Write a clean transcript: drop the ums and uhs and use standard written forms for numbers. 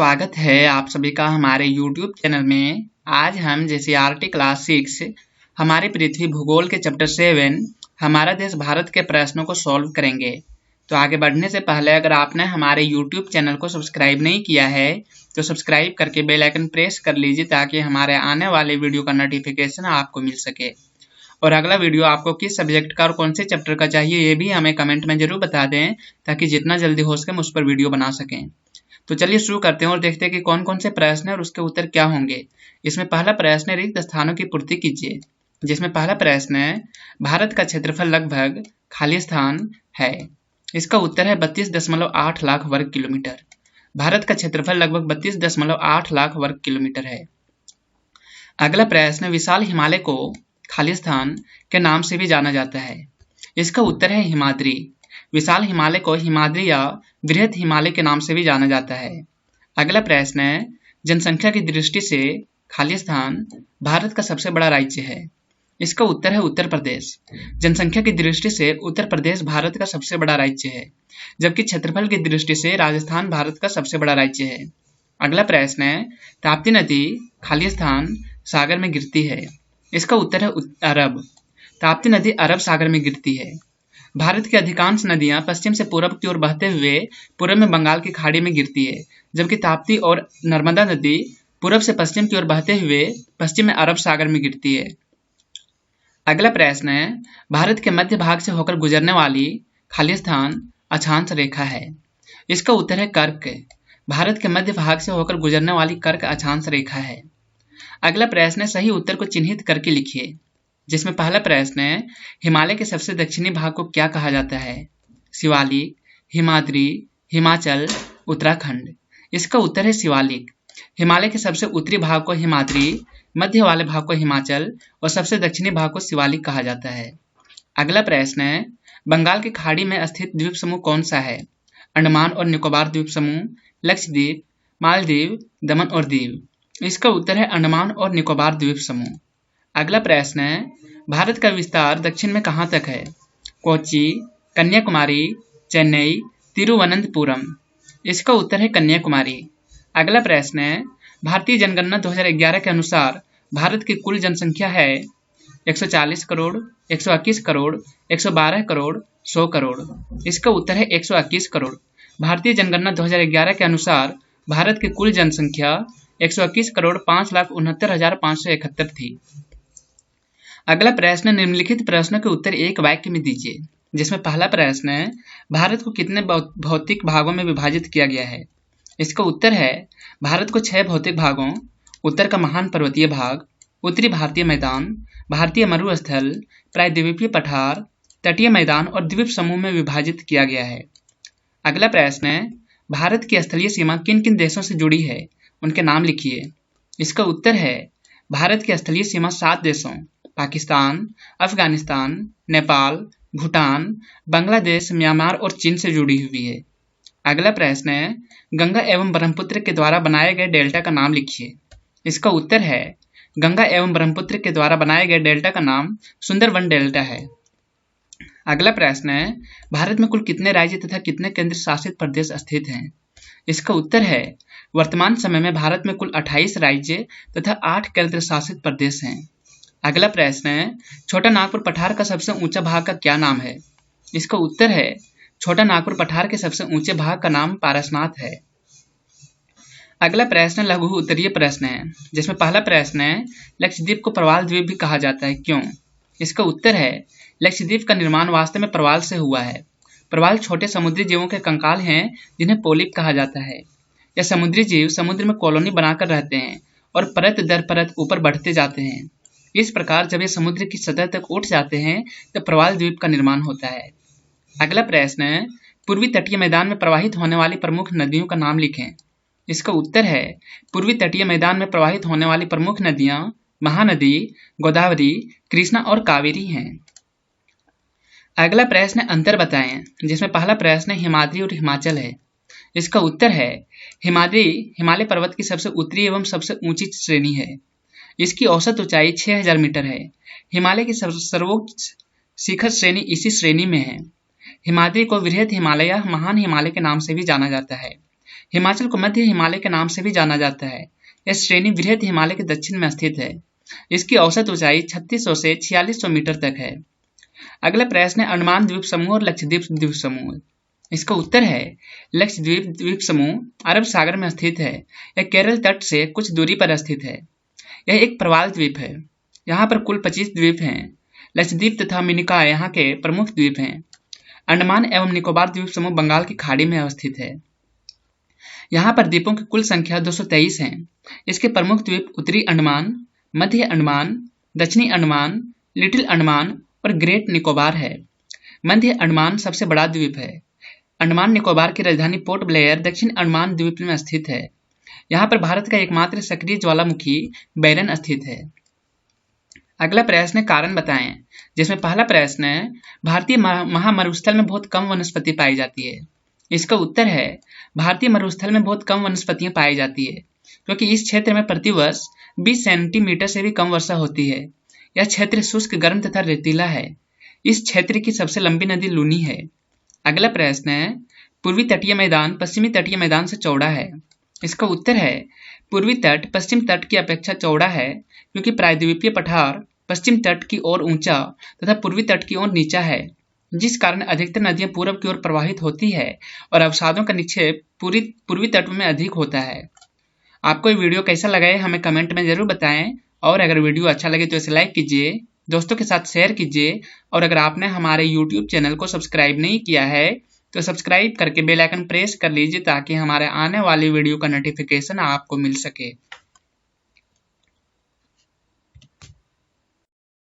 स्वागत है आप सभी का हमारे YouTube चैनल में। आज हम जेसीईआरटी क्लास 6 हमारे पृथ्वी भूगोल के चैप्टर 7 हमारा देश भारत के प्रश्नों को सॉल्व करेंगे। तो आगे बढ़ने से पहले अगर आपने हमारे YouTube चैनल को सब्सक्राइब नहीं किया है तो सब्सक्राइब करके बेल आइकन प्रेस कर लीजिए ताकि हमारे आने वाले वीडियो का नोटिफिकेशन आपको मिल सके। और अगला वीडियो आपको किस सब्जेक्ट का और कौन से चैप्टर का चाहिए ये भी हमें कमेंट में जरूर बता दें ताकि जितना जल्दी हो सके हम उस पर वीडियो बना सकें। तो चलिए शुरू करते हैं और देखते हैं कि कौन कौन से प्रश्न है और उसके उत्तर क्या होंगे। इसमें पहला प्रश्न है रिक्त स्थानों की पूर्ति कीजिए। जिसमें पहला प्रश्न है भारत का क्षेत्रफल लगभग खाली स्थान है। इसका उत्तर है 32.8 लाख वर्ग किलोमीटर। भारत का क्षेत्रफल लगभग 32.8 लाख वर्ग किलोमीटर है। अगला प्रश्न है विशाल हिमालय को खाली स्थान के नाम से भी जाना जाता है। इसका उत्तर है हिमाद्री। विशाल हिमालय को हिमाद्री या बृहद हिमालय के नाम से भी जाना जाता है। अगला प्रश्न है जनसंख्या की दृष्टि से खाली स्थान भारत का सबसे बड़ा राज्य है। इसका उत्तर है उत्तर प्रदेश। जनसंख्या की दृष्टि से उत्तर प्रदेश भारत का सबसे बड़ा राज्य है, जबकि क्षेत्रफल की दृष्टि से राजस्थान भारत का सबसे बड़ा राज्य है। अगला प्रश्न है ताप्ती नदी खाली स्थान सागर में गिरती है। इसका उत्तर है अरब। ताप्ती नदी अरब सागर में गिरती है। भारत की अधिकांश नदियां पश्चिम से पूर्व की ओर बहते हुए पूर्व में बंगाल की खाड़ी में गिरती है, जबकि ताप्ती और नर्मदा नदी पूर्व से पश्चिम की ओर बहते हुए पश्चिम में अरब सागर में गिरती है। अगला प्रश्न है भारत के मध्य भाग से होकर गुजरने वाली खाली स्थान अक्षांश रेखा है। इसका उत्तर है कर्क। भारत के मध्य भाग से होकर गुजरने वाली कर्क अक्षांश रेखा है। अगला प्रश्न है सही उत्तर को चिन्हित करके लिखिए। जिसमें पहला प्रश्न है हिमालय के सबसे दक्षिणी भाग को क्या कहा जाता है। शिवालिक, हिमाद्री, हिमाचल, उत्तराखंड। इसका उत्तर है शिवालिक। हिमालय के सबसे उत्तरी भाग को हिमाद्री, मध्य वाले भाग को हिमाचल और सबसे दक्षिणी भाग को शिवालिक कहा जाता है। अगला प्रश्न है बंगाल की खाड़ी में स्थित द्वीप समूह कौन सा है। अंडमान और निकोबार द्वीप समूह, लक्षद्वीप, मालदीव, दमन और दीव। इसका उत्तर है अंडमान और निकोबार द्वीप समूह। अगला प्रश्न है भारत का विस्तार दक्षिण में कहां तक है। कोच्चि, कन्याकुमारी, चेन्नई, तिरुवनंतपुरम। इसका उत्तर है कन्याकुमारी। अगला प्रश्न है भारतीय जनगणना 2011 के अनुसार भारत की कुल जनसंख्या है 140 करोड़, 121 करोड़, 112 करोड़, 100 करोड़। इसका उत्तर है 121 करोड़। भारतीय जनगणना 2011 के अनुसार भारत की कुल जनसंख्या 121 करोड़ 5,69,571 थी। अगला प्रश्न निम्नलिखित प्रश्नों के उत्तर एक वाक्य में दीजिए। जिसमें पहला प्रश्न है भारत को कितने भौतिक भागों में विभाजित किया गया है। इसका उत्तर है भारत को 6 भौतिक भागों उत्तर का महान पर्वतीय भाग, उत्तरी भारतीय मैदान, भारतीय मरुस्थल, प्रायद्वीपीय पठार, तटीय मैदान और द्वीप समूह में विभाजित किया गया है। अगला प्रश्न है भारत की स्थलीय सीमा किन किन देशों से जुड़ी है, उनके नाम लिखिए। इसका उत्तर है भारत की स्थलीय सीमा 7 देशों पाकिस्तान, अफगानिस्तान, नेपाल, भूटान, बांग्लादेश, म्यांमार और चीन से जुड़ी हुई है। अगला प्रश्न है गंगा एवं ब्रह्मपुत्र के द्वारा बनाए गए डेल्टा का नाम लिखिए। इसका उत्तर है गंगा एवं ब्रह्मपुत्र के द्वारा बनाए गए डेल्टा का नाम सुंदरवन डेल्टा है। अगला प्रश्न है भारत में कुल कितने राज्य तथा कितने केंद्र शासित प्रदेश स्थित हैं। इसका उत्तर है वर्तमान समय में भारत में कुल 28 राज्य तथा 8 केंद्र शासित प्रदेश हैं। अगला प्रश्न है छोटा नागपुर पठार का सबसे ऊंचा भाग का क्या नाम है। इसका उत्तर है छोटा नागपुर पठार के सबसे ऊंचे भाग का नाम पारसनाथ है। अगला प्रश्न लघु उत्तरीय प्रश्न है। जिसमें पहला प्रश्न है लक्षद्वीप को प्रवाल द्वीप भी कहा जाता है, क्यों। इसका उत्तर है लक्षद्वीप का निर्माण वास्तव में प्रवाल से हुआ है। प्रवाल छोटे समुद्री जीवों के कंकाल हैं जिन्हें पोलिप कहा जाता है। यह समुद्री जीव समुद्र में कॉलोनी बनाकर रहते हैं और परत दर परत ऊपर बढ़ते जाते हैं। इस प्रकार जब ये समुद्र की सतह तक उठ जाते हैं तो प्रवाल द्वीप का निर्माण होता है। अगला प्रश्न है पूर्वी तटीय मैदान में प्रवाहित होने वाली प्रमुख नदियों का नाम लिखें। इसका उत्तर है पूर्वी तटीय मैदान में प्रवाहित होने वाली प्रमुख नदियां महानदी, गोदावरी, कृष्णा और कावेरी हैं। अगला प्रश्न अंतर बताएं। जिसमें पहला प्रश्न हिमाद्री और हिमाचल है। इसका उत्तर है हिमाद्री हिमालय पर्वत की सबसे उत्तरी एवं सबसे ऊंची श्रेणी है। इसकी औसत ऊंचाई 6000 मीटर है। हिमालय की सर्वोच्च शिखर श्रेणी इसी श्रेणी में है। हिमाद्री को वृहद हिमालय या महान हिमालय के नाम से भी जाना जाता है। हिमाचल को मध्य हिमालय के नाम से भी जाना जाता है। यह श्रेणी वृहद हिमालय के दक्षिण में स्थित है। इसकी औसत ऊंचाई 3600 से 4600 मीटर तक है। अगला प्रश्न है अंडमान द्वीप समूह और लक्षद्वीप द्वीप समूह। इसका उत्तर है लक्षद्वीप द्वीप समूह अरब सागर में स्थित है। यह केरल तट से कुछ दूरी पर स्थित है। यह एक प्रवाल द्वीप है। यहाँ पर कुल 25 द्वीप हैं। लक्षद्वीप तथा मिनिकॉय यहाँ के प्रमुख द्वीप हैं। अंडमान एवं निकोबार द्वीप समूह बंगाल की खाड़ी में अवस्थित है। यहाँ पर द्वीपों की कुल संख्या 223 है। इसके प्रमुख द्वीप उत्तरी अंडमान, मध्य अंडमान, दक्षिणी अंडमान, लिटिल अंडमान और ग्रेट निकोबार है। मध्य अंडमान सबसे बड़ा द्वीप है। अंडमान निकोबार की राजधानी पोर्ट ब्लेयर दक्षिण अंडमान द्वीप में स्थित है। यहाँ पर भारत का एकमात्र सक्रिय ज्वालामुखी बैरन स्थित है। अगला प्रश्न है कारण बताएं, जिसमें पहला प्रश्न है भारतीय महामरुस्थल में बहुत कम वनस्पति पाई जाती है। इसका उत्तर है भारतीय मरुस्थल में बहुत कम वनस्पतियां पाई जाती है क्योंकि इस क्षेत्र में प्रतिवर्ष 20 सेंटीमीटर से भी कम वर्षा होती है। यह क्षेत्र शुष्क, गर्म तथा रेतीला है। इस क्षेत्र की सबसे लंबी नदी लूनी है। अगला प्रश्न है पूर्वी तटीय मैदान पश्चिमी तटीय मैदान से चौड़ा है। इसका उत्तर है पूर्वी तट पश्चिम तट की अपेक्षा चौड़ा है क्योंकि प्रायद्वीपीय पठार पश्चिम तट की ओर ऊंचा तथा पूर्वी तट की ओर नीचा है, जिस कारण अधिकतर नदियां पूरब की ओर प्रवाहित होती है और अवसादों का निक्षेप पूर्वी तट में अधिक होता है। आपको ये वीडियो कैसा लगा है हमें कमेंट में जरूर बताएं, और अगर वीडियो अच्छा लगे तो इसे लाइक कीजिए, दोस्तों के साथ शेयर कीजिए, और अगर आपने हमारे YouTube चैनल को सब्सक्राइब नहीं किया है तो सब्सक्राइब करके बेल आइकन प्रेस कर लीजिए ताकि हमारे आने वाली वीडियो का नोटिफिकेशन आपको मिल सके।